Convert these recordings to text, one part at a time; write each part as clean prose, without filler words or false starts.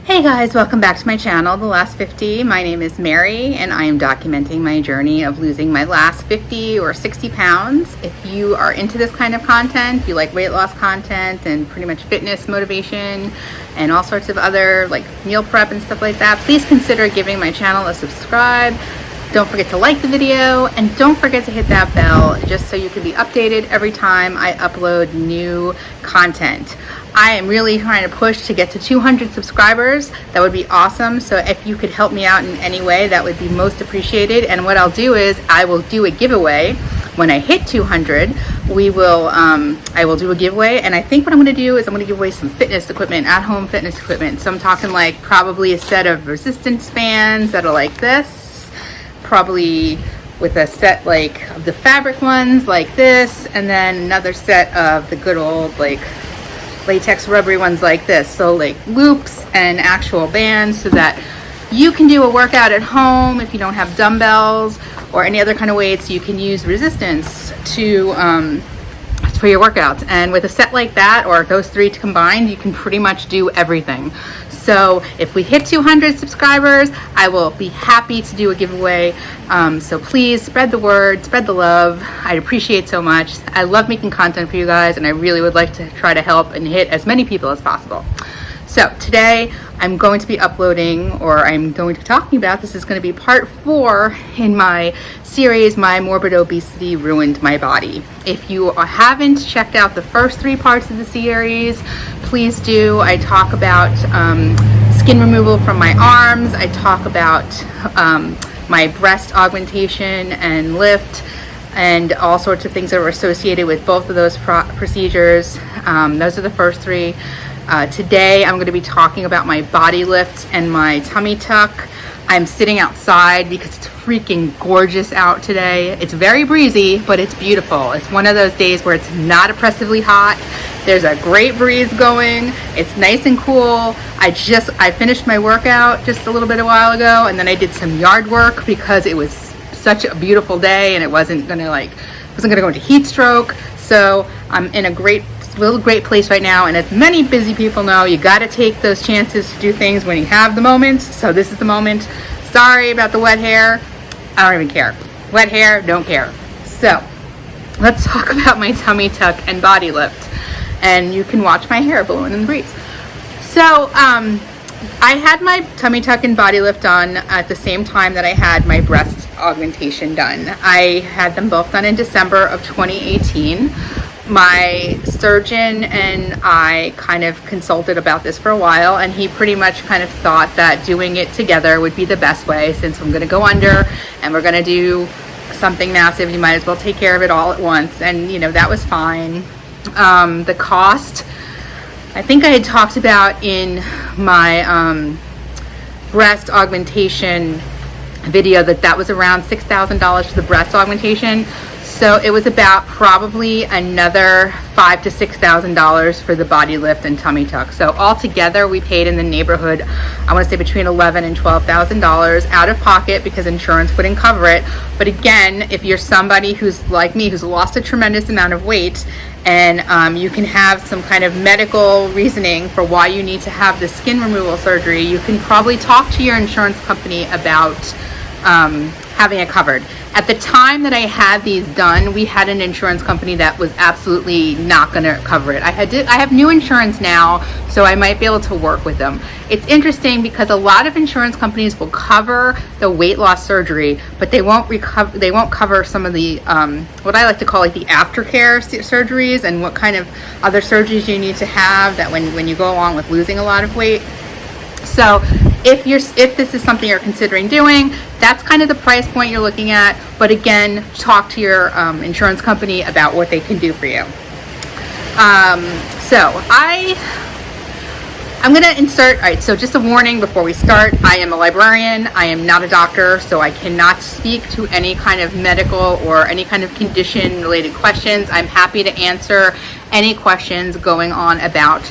Hey guys, welcome back to my channel, The Last 50. My name is Mary and I am documenting my journey of losing my last 50 or 60 pounds. If you are into this kind of content, you like weight loss content and pretty much fitness motivation and all sorts of other like meal prep and stuff like that, please consider giving my channel a subscribe. Don't forget to like the video and don't forget to hit that bell just so you can be updated every time I upload new content. I am really trying to push to get to 200 subscribers. That would be awesome. So if you could help me out in any way, that would be most appreciated. And what I'll do is I will do a giveaway. When I hit 200, I will do a giveaway. And I think what I'm going to do is I'm going to give away some fitness equipment, at-home fitness equipment. So I'm talking like probably a set of resistance bands that are like this, probably with a set like of the fabric ones like this, and then another set of the good old like latex rubbery ones like this. So like loops and actual bands so that you can do a workout at home if you don't have dumbbells or any other kind of weights. You can use resistance to for your workouts, and with a set like that or those three combined, you can pretty much do everything. So if we hit 200 subscribers, I will be happy to do a giveaway. So please spread the word, spread the love. I'd appreciate so much. I love making content for you guys, and I really would like to try to help and hit as many people as possible. So today I'm going to be uploading, or I'm going to be talking about, this is going to be part 4 in my series, My Morbid Obesity Ruined My Body. If you haven't checked out the first 3 parts of the series, please do. I talk about skin removal from my arms. I talk about my breast augmentation and lift, and all sorts of things that are associated with both of those procedures. Those are the first 3. Today I'm going to be talking about my body lift and my tummy tuck. I'm sitting outside because it's freaking gorgeous out today. It's very breezy, but it's beautiful. It's one of those days where it's not oppressively hot. There's a great breeze going. It's nice and cool. I finished my workout just a little bit a while ago, and then I did some yard work because it was such a beautiful day and it wasn't gonna go into heat stroke. So I'm in a great place right now, and as many busy people know, you got to take those chances to do things when you have the moments. So this is the moment. Sorry about the wet hair. I don't even care. Wet hair, don't care. So let's talk about my tummy tuck and body lift, and you can watch my hair blowing in the breeze. So I had my tummy tuck and body lift done at the same time that I had my breast augmentation done. I had them both done in December of 2018. My surgeon and I kind of consulted about this for a while, and he pretty much kind of thought that doing it together would be the best way, since I'm going to go under and we're going to do something massive. You might as well take care of it all at once. And you know, that was fine. The cost, I think I had talked about in my breast augmentation video that was around $6,000 for the breast augmentation. So it was about probably another $5,000 to $6,000 for the body lift and tummy tuck. So altogether, we paid in the neighborhood, I want to say between $11,000 and $12,000 out of pocket, because insurance wouldn't cover it. But again, if you're somebody who's like me, who's lost a tremendous amount of weight, and you can have some kind of medical reasoning for why you need to have the skin removal surgery, you can probably talk to your insurance company about having it covered. At the time that I had these done, we had an insurance company that was absolutely not going to cover it. I have new insurance now, so I might be able to work with them. It's interesting because a lot of insurance companies will cover the weight loss surgery, but they won't cover some of the what I like to call like the aftercare surgeries, and what kind of other surgeries you need to have that when you go along with losing a lot of weight. So if this is something you're considering doing, that's kind of the price point you're looking at. But again, talk to your insurance company about what they can do for you. So I'm going to insert, all right, so just a warning before we start. I am a librarian. I am not a doctor, so I cannot speak to any kind of medical or any kind of condition-related questions. I'm happy to answer any questions going on about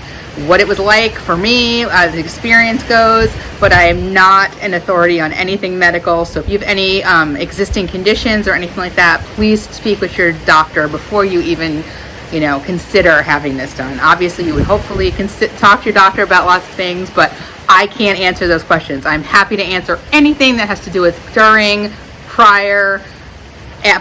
what it was like for me as the experience goes, but I am not an authority on anything medical. So if you have any existing conditions or anything like that, please speak with your doctor before you even consider having this done. Obviously, you would hopefully talk to your doctor about lots of things, but I can't answer those questions. I'm happy to answer anything that has to do with during, prior,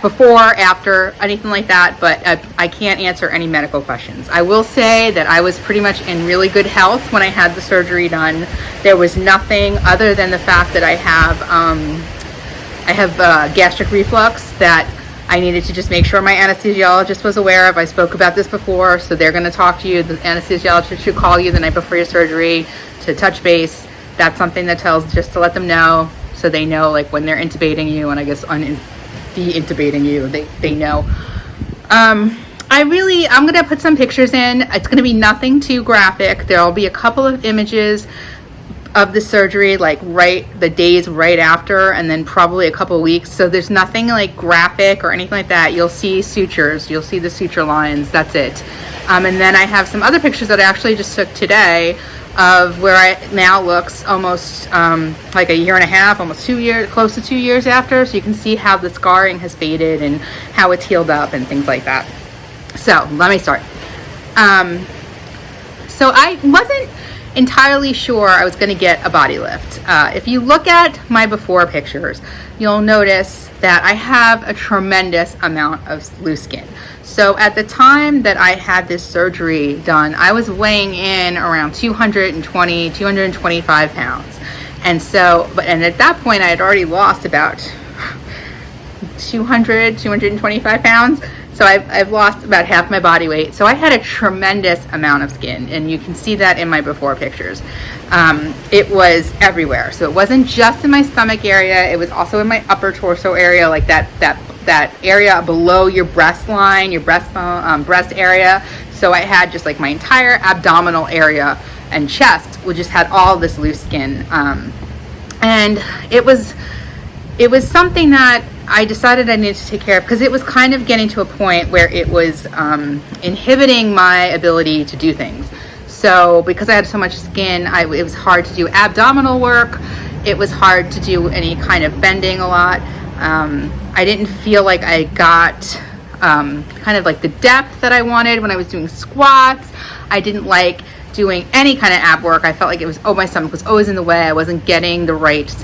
before, after, anything like that, but I can't answer any medical questions. I will say that I was pretty much in really good health when I had the surgery done. There was nothing other than the fact that I have gastric reflux that I needed to just make sure my anesthesiologist was aware of. I spoke about this before, so they're going to talk to you. The anesthesiologist should call you the night before your surgery to touch base. That's something that tells, just to let them know, so they know, like, when they're intubating you, and I guess de-intubating you, they know. I'm gonna put some pictures in. It's gonna be nothing too graphic. There'll be a couple of images of the surgery, like the days right after, and then probably a couple of weeks. So there's nothing like graphic or anything like that. You'll see sutures, you'll see the suture lines, that's it. And then I have some other pictures that I actually just took today of where it now looks almost like a year and a half, almost 2 years, close to 2 years after. So you can see how the scarring has faded and how it's healed up and things like that. So let me start. So I wasn't entirely sure I was going to get a body lift. If you look at my before pictures, you'll notice that I have a tremendous amount of loose skin. So at the time that I had this surgery done, I was weighing in around 220, 225 pounds. And at that point I had already lost about 200, 225 pounds. So I've lost about half my body weight. So I had a tremendous amount of skin, and you can see that in my before pictures. It was everywhere. So it wasn't just in my stomach area, it was also in my upper torso area, like that area below your breast line, your breastbone, breast area. So I had just like my entire abdominal area and chest, which just had all this loose skin. And it was something that I decided I needed to take care of, because it was kind of getting to a point where it was inhibiting my ability to do things. So because I had so much skin, it was hard to do abdominal work. It was hard to do any kind of bending a lot. I didn't feel like I got kind of like the depth that I wanted when I was doing squats. I didn't like doing any kind of ab work. I felt like my stomach was always in the way. I wasn't getting the right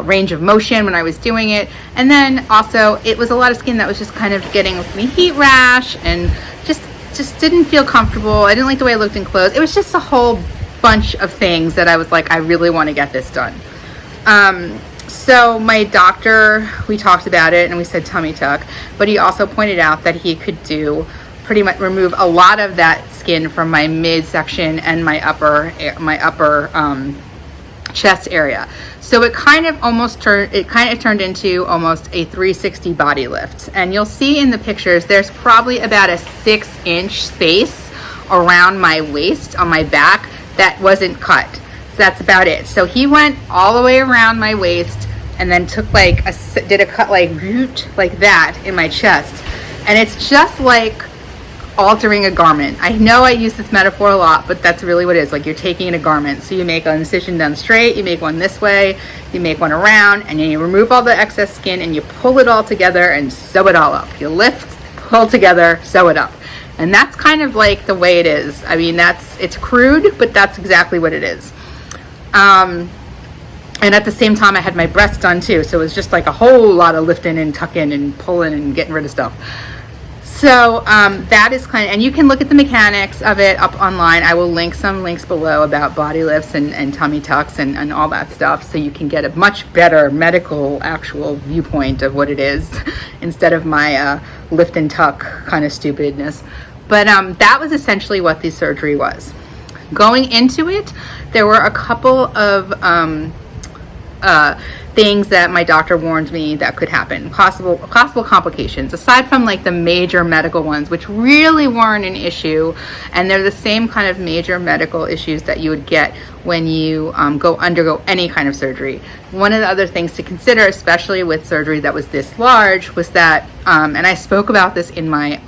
range of motion when I was doing it. And then also it was a lot of skin that was just kind of getting me heat rash and just didn't feel comfortable. I didn't like the way I looked in clothes. It was just a whole bunch of things that I was like, I really want to get this done. So my doctor, we talked about it and we said tummy tuck, but he also pointed out that he could pretty much remove a lot of that skin from my midsection and my upper chest area. So it kind of turned into almost a 360 body lift. And you'll see in the pictures, there's probably about a 6-inch space around my waist on my back that wasn't cut. So that's about it. So he went all the way around my waist and then did a cut like that in my chest. And it's just like altering a garment. I know I use this metaphor a lot, but that's really what it is. Like you're taking in a garment. So you make an incision down straight, you make one this way, you make one around, and then you remove all the excess skin and you pull it all together and sew it all up. You lift, pull together, sew it up. And that's kind of like the way it is. I mean, it's crude, but that's exactly what it is. And at the same time, I had my breasts done too. So it was just like a whole lot of lifting and tucking and pulling and getting rid of stuff. So that is and you can look at the mechanics of it up online. I will link some links below about body lifts and tummy tucks and all that stuff, so you can get a much better medical actual viewpoint of what it is instead of my lift and tuck kind of stupidness. But that was essentially what the surgery was. Going into it, there were a couple of things that my doctor warned me that could happen, possible complications, aside from like the major medical ones, which really weren't an issue, and they're the same kind of major medical issues that you would get when you undergo any kind of surgery. One of the other things to consider, especially with surgery that was this large, was that, and I spoke about this in my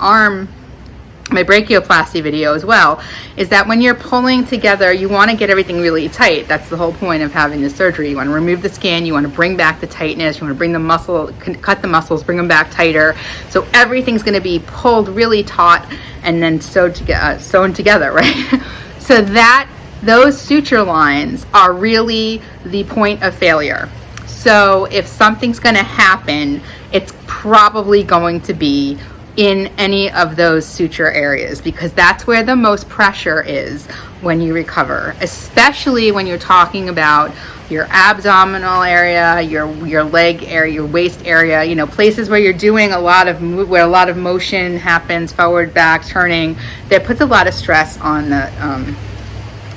brachioplasty video as well, is that when you're pulling together, you want to get everything really tight. That's the whole point of having the surgery. You want to remove the skin, you want to bring back the tightness, you want to bring the muscle, cut the muscles, bring them back tighter. So everything's going to be pulled really taut and then sewn together, right? So that those suture lines are really the point of failure. So if something's going to happen, it's probably going to be in any of those suture areas, because that's where the most pressure is when you recover, especially when you're talking about your abdominal area, your leg area, your waist area, you know, places where you're doing a lot of where a lot of motion happens, forward, back, turning. That puts a lot of stress on that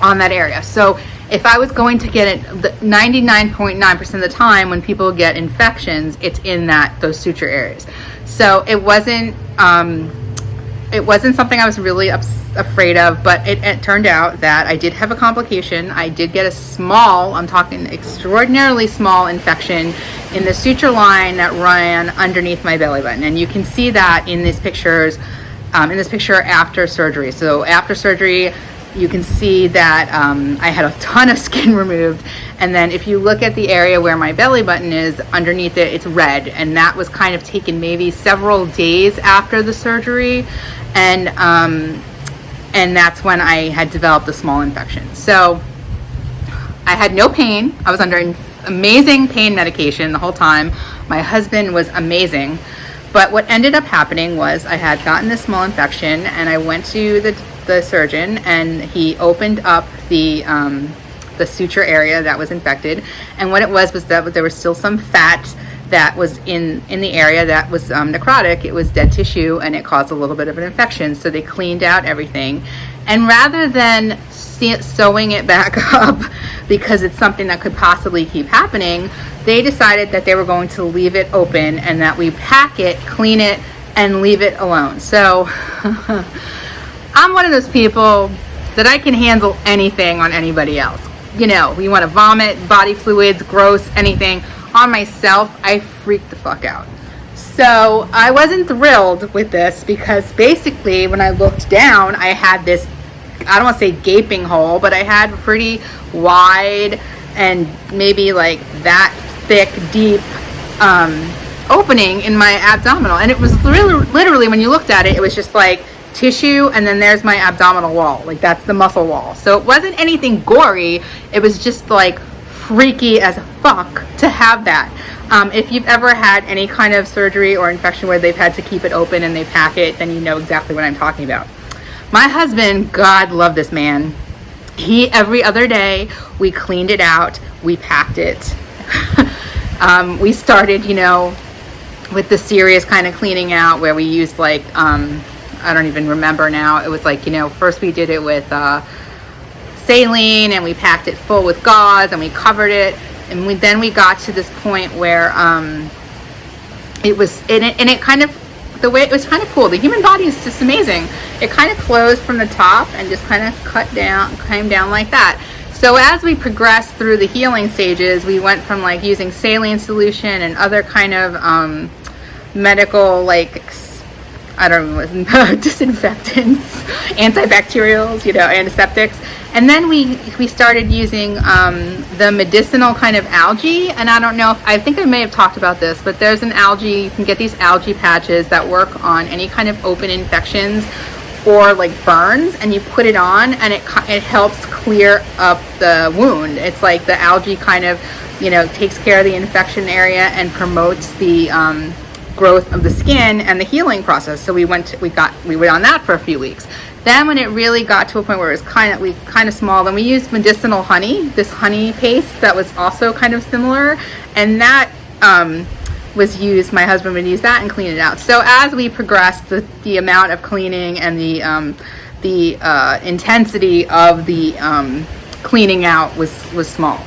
area. So if I was going to get it, 99.9% of the time when people get infections, it's in those suture areas. So it wasn't something I was really afraid of, but it turned out that I did have a complication. I did get a small, I'm talking extraordinarily small infection in the suture line that ran underneath my belly button. And you can see that in these pictures, in this picture after surgery. So after surgery, you can see that I had a ton of skin removed. And then if you look at the area where my belly button is, underneath it, it's red. And that was kind of taken maybe several days after the surgery. And that's when I had developed a small infection. So I had no pain. I was under amazing pain medication the whole time. My husband was amazing. But what ended up happening was I had gotten this small infection, and I went to the surgeon, and he opened up the suture area that was infected. And what it was that there was still some fat that was in the area that was necrotic. It was dead tissue, and it caused a little bit of an infection. So they cleaned out everything, and rather than sewing it back up because it's something that could possibly keep happening, they decided that they were going to leave it open, and that we pack it, clean it, and leave it alone. So I'm one of those people that I can handle anything on anybody else. You know, you want to vomit, body fluids, gross, anything. On myself, I freaked the fuck out. So I wasn't thrilled with this, because basically when I looked down, I had this, I don't want to say gaping hole, but I had a pretty wide and maybe like that thick, deep opening in my abdominal. And it was literally, when you looked at it, it was just like tissue, and then there's my abdominal wall. Like, that's the muscle wall. So it wasn't anything gory. It was just like freaky as fuck to have that. If you've ever had any kind of surgery or infection where they've had to keep it open and they pack it, then you know exactly what I'm talking about. My husband, God love this man, every other day, we cleaned it out, we packed it. We started, you know, with the serious kind of cleaning out, where we used like, I don't even remember now. It was like, you know, first we did it with saline, and we packed it full with gauze, and we covered it. And then we got to this point where it was, and it kind of, the way it was kind of cool. The human body is just amazing. It kind of closed from the top and just kind of came down like that. So as we progressed through the healing stages, we went from like using saline solution and other kind of medical, like, I don't know, disinfectants, antibacterials, you know, antiseptics. And then we started using the medicinal kind of algae. And I don't know if, I think I may have talked about this, but there's an algae, you can get these algae patches that work on any kind of open infections or like burns, and you put it on, and it helps clear up the wound. It's like the algae kind of, you know, takes care of the infection area and promotes the growth of the skin and the healing process. So we went on that for a few weeks. Then when it really got to a point where it was kind of small, then we used medicinal honey, this honey paste that was also kind of similar, and that was used. My husband would use that and clean it out. So as we progressed, the amount of cleaning and the intensity of the cleaning out was small.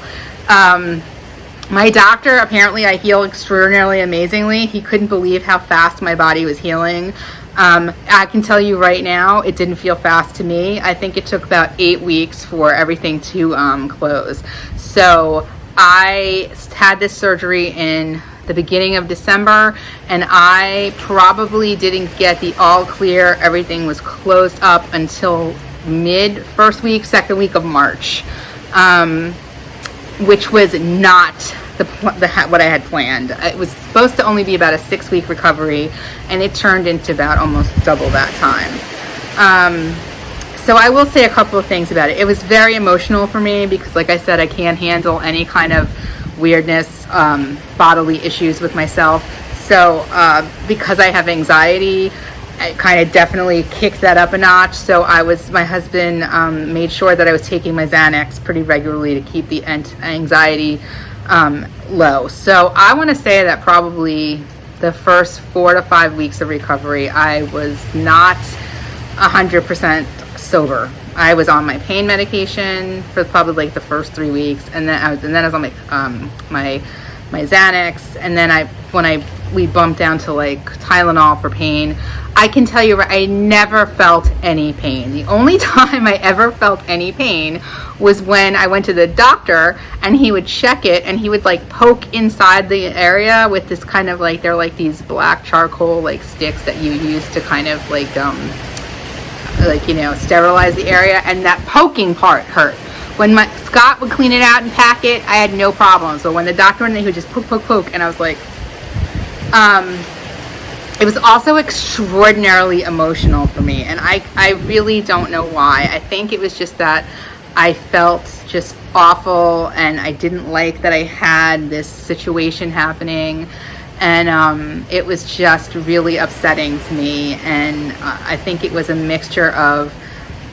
My doctor, apparently I healed extraordinarily amazingly. He couldn't believe how fast my body was healing. I can tell you right now, it didn't feel fast to me. I think it took about 8 weeks for everything to close. So I had this surgery in the beginning of December, and I probably didn't get the all clear. Everything was closed up until second week of March. Which was not what I had planned. It was supposed to only be about a 6-week recovery, and it turned into about almost double that time. So I will say a couple of things about it. It was very emotional for me because, like I said, I can't handle any kind of weirdness, bodily issues with myself. So because I have anxiety, I kind of definitely kicked that up a notch. So my husband made sure that I was taking my Xanax pretty regularly to keep the anxiety low. So I want to say that probably the first 4 to 5 weeks of recovery, I was not 100% sober. I was on my pain medication for probably like the first 3 weeks, and then I was on my Xanax, and then we bumped down to like Tylenol for pain. I can tell you, I never felt any pain. The only time I ever felt any pain was when I went to the doctor, and he would check it, and he would like poke inside the area with this kind of like, they're like these black charcoal like sticks that you use to kind of like sterilize the area, and that poking part hurt. When Scott would clean it out and pack it, I had no problem. So when the doctor went in, he would just poke, and I was like, it was also extraordinarily emotional for me, and I really don't know why. I think it was just that I felt just awful, and I didn't like that I had this situation happening, and it was just really upsetting to me. And I think it was a mixture of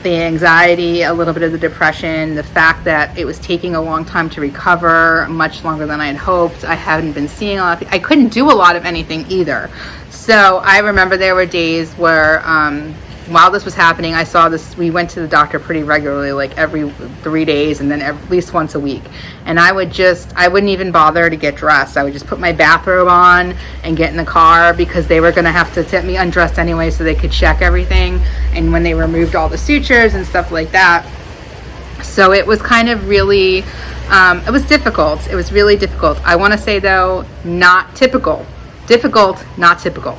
the anxiety, a little bit of the depression, the fact that it was taking a long time to recover, much longer than I had hoped. I hadn't been seeing a lot of people. I couldn't do a lot of anything either. So I remember there were days where while this was happening, we went to the doctor pretty regularly, like every 3 days, and then at least once a week. And I wouldn't even bother to get dressed. I would just put my bathrobe on and get in the car, because they were going to have to get me undressed anyway so they could check everything. And when they removed all the sutures and stuff like that. So it was kind of really, it was difficult. It was really difficult. I want to say though, not typical. Difficult, not typical.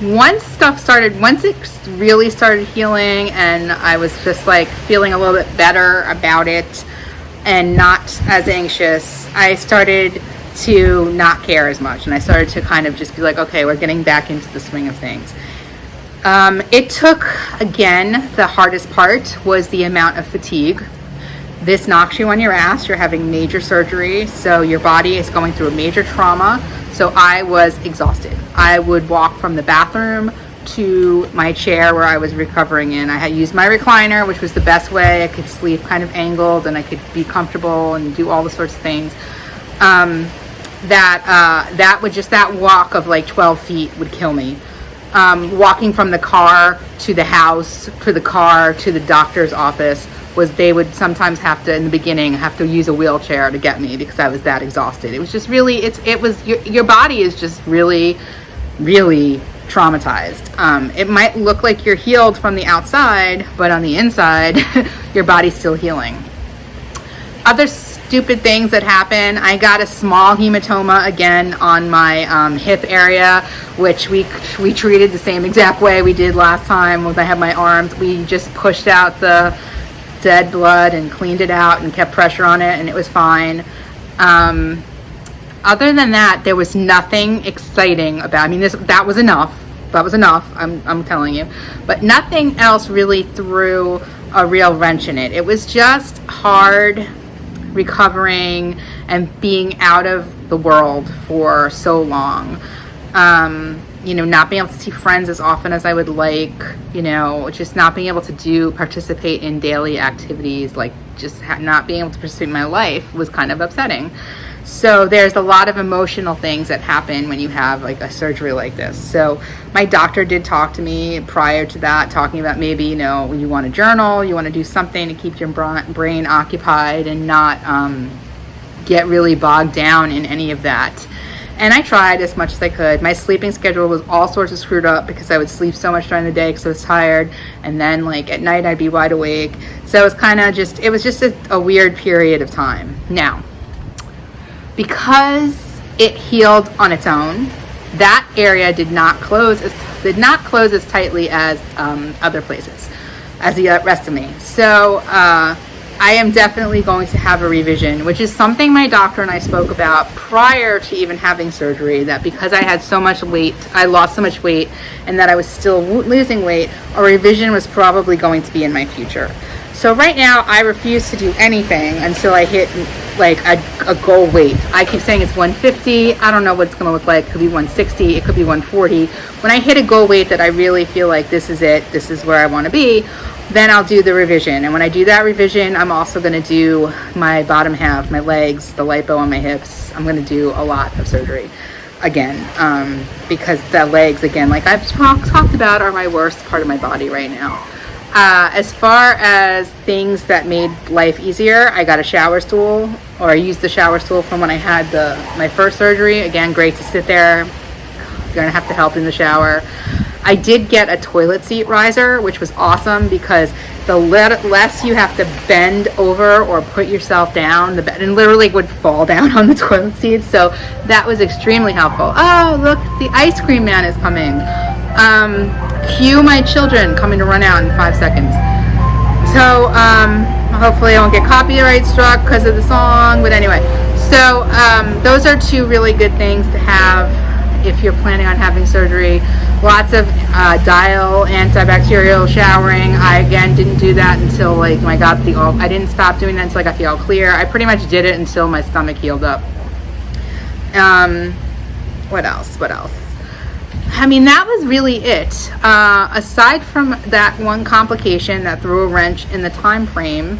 Once it really started healing, and I was just like feeling a little bit better about it and not as anxious, I started to not care as much, and I started to kind of just be like, okay, we're getting back into the swing of things. It took, again, the hardest part was the amount of fatigue. This knocks you on your ass. You're having major surgery, so your body is going through a major trauma. So I was exhausted. I would walk from the bathroom to my chair where I was recovering in. I had used my recliner, which was the best way. I could sleep kind of angled, and I could be comfortable and do all the sorts of things. That walk of like 12 feet would kill me. Walking from the car to the house, to the car, to the doctor's office, they would sometimes have to, in the beginning, have to use a wheelchair to get me because I was that exhausted. It was just really, your body is just really, really traumatized. It might look like you're healed from the outside, but on the inside, your body's still healing. Other stupid things that happen, I got a small hematoma again on my hip area, which we treated the same exact way we did last time when I had my arms. We just pushed out the dead blood and cleaned it out and kept pressure on it, and it was fine. Other than that, there was nothing exciting about, that was enough. I'm telling you. But nothing else really threw a real wrench in it. It was just hard recovering and being out of the world for so long. Not being able to see friends as often as I would like, just not being able to participate in daily activities, like just not being able to pursue my life was kind of upsetting. So there's a lot of emotional things that happen when you have like a surgery like this. So my doctor did talk to me prior to that, talking about maybe, you want to journal, you want to do something to keep your brain occupied and not get really bogged down in any of that. And I tried as much as I could. My sleeping schedule was all sorts of screwed up because I would sleep so much during the day because I was tired. And then like at night I'd be wide awake. So it was kind of just a weird period of time. Now, because it healed on its own, that area did not close as tightly as other places, as the rest of me. So I am definitely going to have a revision, which is something my doctor and I spoke about prior to even having surgery, that because I had so much weight, I lost so much weight, and that I was still losing weight, a revision was probably going to be in my future. So right now, I refuse to do anything until I hit like a goal weight. I keep saying it's 150. I don't know what it's going to look like. It could be 160. It could be 140. When I hit a goal weight that I really feel like this is it, this is where I want to be, then I'll do the revision. And when I do that revision, I'm also going to do my bottom half, my legs, the lipo on my hips. I'm going to do a lot of surgery again, because the legs, again, like I've talked about, are my worst part of my body right now. As far as things that made life easier, I got a shower stool, or I used the shower stool from when I had my first surgery. Again, great to sit there. You're going to have to help in the shower. I did get a toilet seat riser, which was awesome because the less you have to bend over or put yourself down, the better, and literally would fall down on the toilet seat. So that was extremely helpful. Oh, look, the ice cream man is coming. Cue my children coming to run out in 5 seconds. So hopefully I won't get copyright struck because of the song. But anyway, so those are two really good things to have if you're planning on having surgery. Lots of dial antibacterial showering. I again didn't do that until like I didn't stop doing that until I got the all clear. I pretty much did it until my stomach healed up. What else? I mean, that was really it. Aside from that one complication that threw a wrench in the time frame,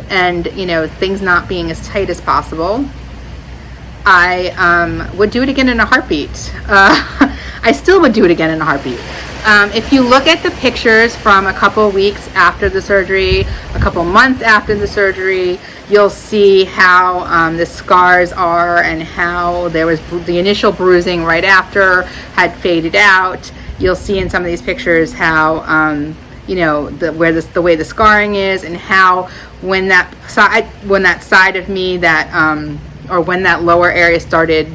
and things not being as tight as possible, I would do it again in a heartbeat. I still would do it again in a heartbeat. If you look at the pictures from a couple weeks after the surgery, a couple months after the surgery, you'll see how the scars are and how there was the initial bruising right after had faded out. You'll see in some of these pictures how the way the scarring is, and how when that side of me or when that lower area started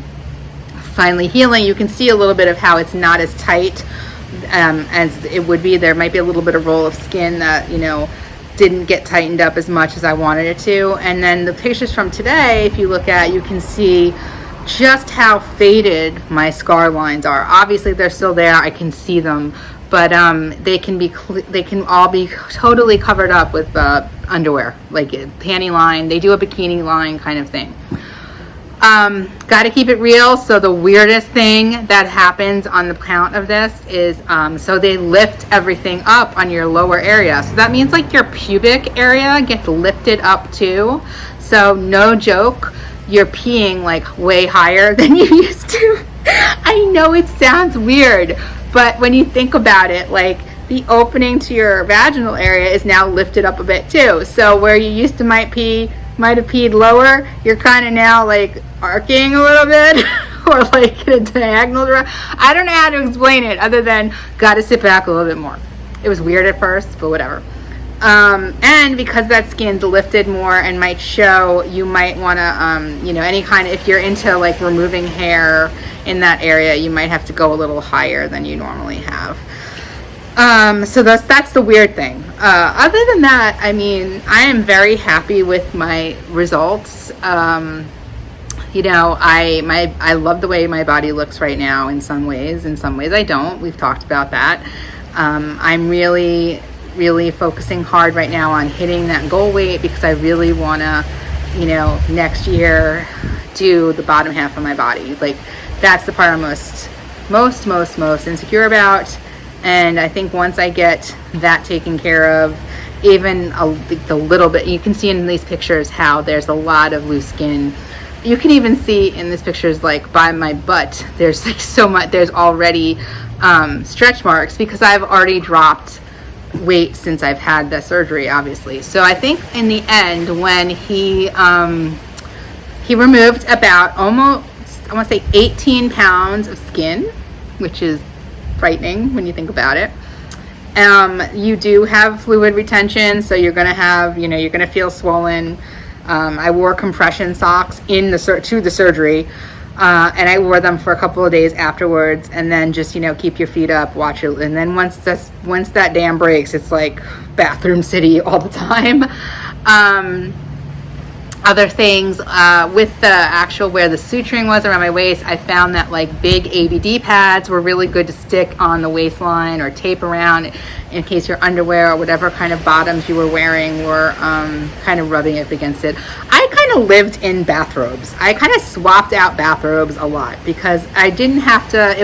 finally healing, you can see a little bit of how it's not as tight as it would be. There might be a little bit of roll of skin that didn't get tightened up as much as I wanted it to. And then the pictures from today, if you look at, you can see just how faded my scar lines are. Obviously they're still there, I can see them, but they can all be totally covered up with underwear, like a panty line. They do a bikini line kind of thing. Got to keep it real. So the weirdest thing that happens on the count of this is, so they lift everything up on your lower area. So that means like your pubic area gets lifted up too. So no joke, you're peeing like way higher than you used to. I know it sounds weird, but when you think about it, like the opening to your vaginal area is now lifted up a bit too. So where you used to might have peed lower, you're kind of now like arcing a little bit or like in a diagonal direction. I don't know how to explain it other than got to sit back a little bit more. It was weird at first, but whatever. And because that skin's lifted more and might show, you might want to, any kind of, if you're into like removing hair in that area, you might have to go a little higher than you normally have. So that's the weird thing. Other than that, I mean, I am very happy with my results. I love the way my body looks right now in some ways. In some ways I don't. We've talked about that. I'm really focusing hard right now on hitting that goal weight because I really want to, next year do the bottom half of my body. Like that's the part I'm most insecure about. And I think once I get that taken care of, even the little bit, you can see in these pictures how there's a lot of loose skin. You can even see in these pictures, like by my butt, there's like so much, there's already stretch marks because I've already dropped weight since I've had the surgery, obviously. So I think in the end, when he removed about almost, I want to say 18 pounds of skin, which is frightening when you think about it. You do have fluid retention, so you're going to have, you're going to feel swollen. I wore compression socks to the surgery, and I wore them for a couple of days afterwards, and then just, keep your feet up, watch it, and then once that dam breaks, it's like bathroom city all the time. Other things with the actual where the suturing was around my waist, I found that like big ABD pads were really good to stick on the waistline or tape around in case your underwear or whatever kind of bottoms you were wearing were kind of rubbing up against it. I kind of lived in bathrobes. I kind of swapped out bathrobes a lot because I didn't have to,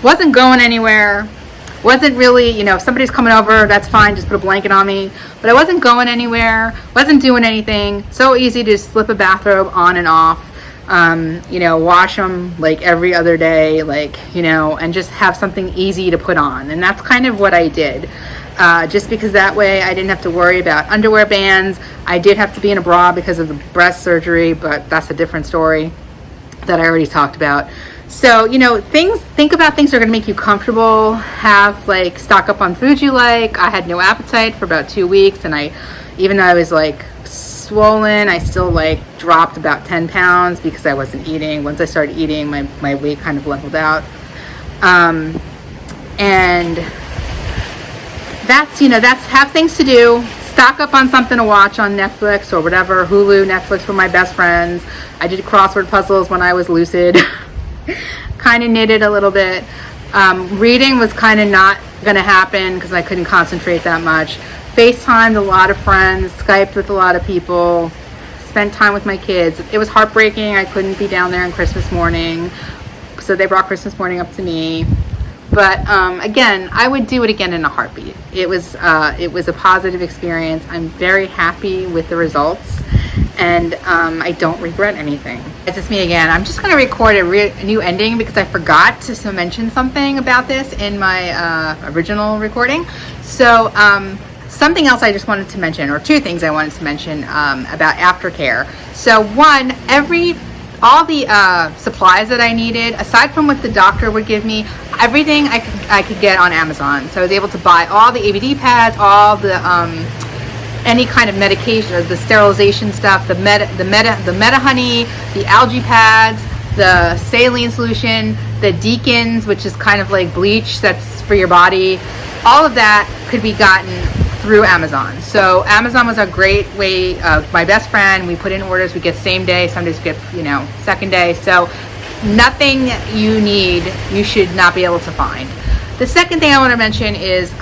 wasn't going anywhere. Wasn't really, you know, if somebody's coming over, that's fine, just put a blanket on me. But I wasn't going anywhere, wasn't doing anything. So easy to slip a bathrobe on and off, you know, wash them like every other day, like, you know, and just have something easy to put on. And that's kind of what I did. Just because that way I didn't have to worry about underwear bans. I did have to be in a bra because of the breast surgery, but that's a different story that I already talked about. So, you know, think about things that are going to make you comfortable. Have, like, stock up on food you like. I had no appetite for about 2 weeks, and even though I was, like, swollen, I still, like, dropped about 10 pounds because I wasn't eating. Once I started eating, my weight kind of leveled out. And that's, you know, have things to do. Stock up on something to watch on Netflix or whatever. Hulu, Netflix for my best friends. I did crossword puzzles when I was lucid. Kind of knitted a little bit. Reading was kind of not going to happen because I couldn't concentrate that much. FaceTimed a lot of friends, Skyped with a lot of people, spent time with my kids. It was heartbreaking. I couldn't be down there on Christmas morning, so they brought Christmas morning up to me. But again, I would do it again in a heartbeat. It was a positive experience. I'm very happy with the results, and I don't regret anything. It's just me again. I'm just going to record a new ending because I forgot to mention something about this in my original recording. So something else I just wanted to mention, or two things I wanted to mention about aftercare. So one, all the supplies that I needed, aside from what the doctor would give me, everything I could get on Amazon. So I was able to buy all the ABD pads, all the any kind of medication, or the sterilization stuff, the Meta Honey, the algae pads, the saline solution, the Deacons, which is kind of like bleach that's for your body. All of that could be gotten through Amazon. So Amazon was a great way. My best friend, we put in orders, we get same day, some days we get, you know, second day. So nothing you need, you should not be able to find. The second thing I want to mention is,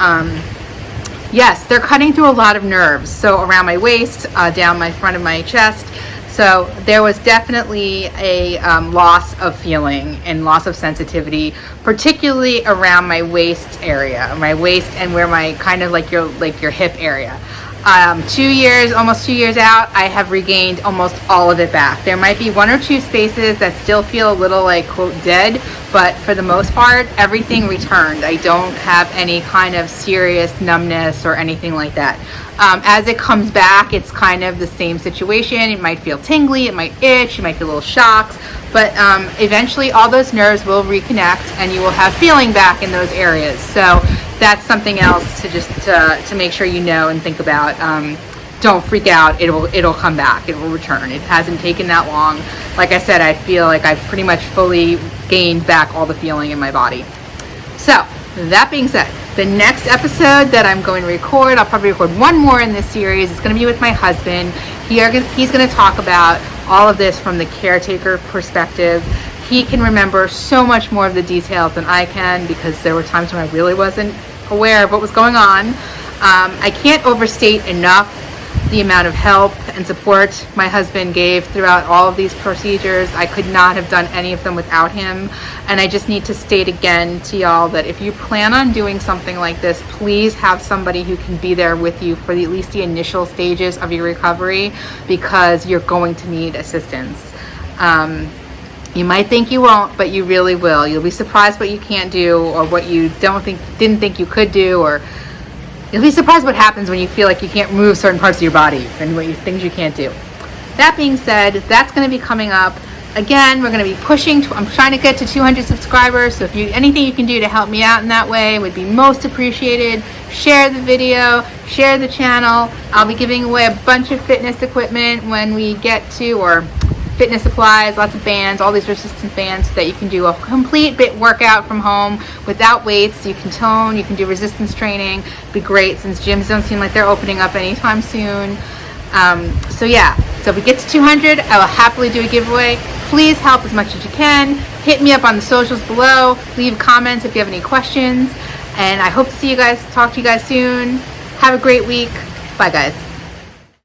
yes, they're cutting through a lot of nerves. So around my waist, down my front of my chest. So there was definitely a loss of feeling and loss of sensitivity, particularly around my waist area, my waist and where my kind of like your hip area. 2 years, almost 2 years out, I have regained almost all of it back. There might be one or two spaces that still feel a little like, quote, dead, but for the most part, everything returned. I don't have any kind of serious numbness or anything like that. As it comes back, it's kind of the same situation. It might feel tingly, it might itch, you might feel little shocks, but eventually all those nerves will reconnect and you will have feeling back in those areas. So that's something else to just to make sure you know and think about. Don't freak out. It'll come back. It will return. It hasn't taken that long. Like I said, I feel like I've pretty much fully gained back all the feeling in my body. So that being said, the next episode that I'm going to record, I'll probably record one more in this series. It's going to be with my husband. He's going to talk about all of this from the caretaker perspective. He can remember so much more of the details than I can because there were times when I really wasn't aware of what was going on. I can't overstate enough the amount of help and support my husband gave throughout all of these procedures. I could not have done any of them without him. And I just need to state again to y'all that if you plan on doing something like this, please have somebody who can be there with you for at least the initial stages of your recovery, because you're going to need assistance. You might think you won't, but you really will. You'll be surprised what you can't do, or what you didn't think you could do, or you'll be surprised what happens when you feel like you can't move certain parts of your body and things you can't do. That being said, that's going to be coming up. Again, we're going to be pushing. I'm trying to get to 200 subscribers. So if anything you can do to help me out in that way would be most appreciated. Share the video, share the channel. I'll be giving away a bunch of fitness equipment when we get to, or fitness supplies, lots of bands, all these resistance bands, so that you can do a complete workout from home without weights. You can tone, you can do resistance training. It'd be great since gyms don't seem like they're opening up anytime soon. So yeah, so if we get to 200, I will happily do a giveaway. Please help as much as you can. Hit me up on the socials below. Leave comments if you have any questions. And I hope to see you guys, talk to you guys soon. Have a great week. Bye guys.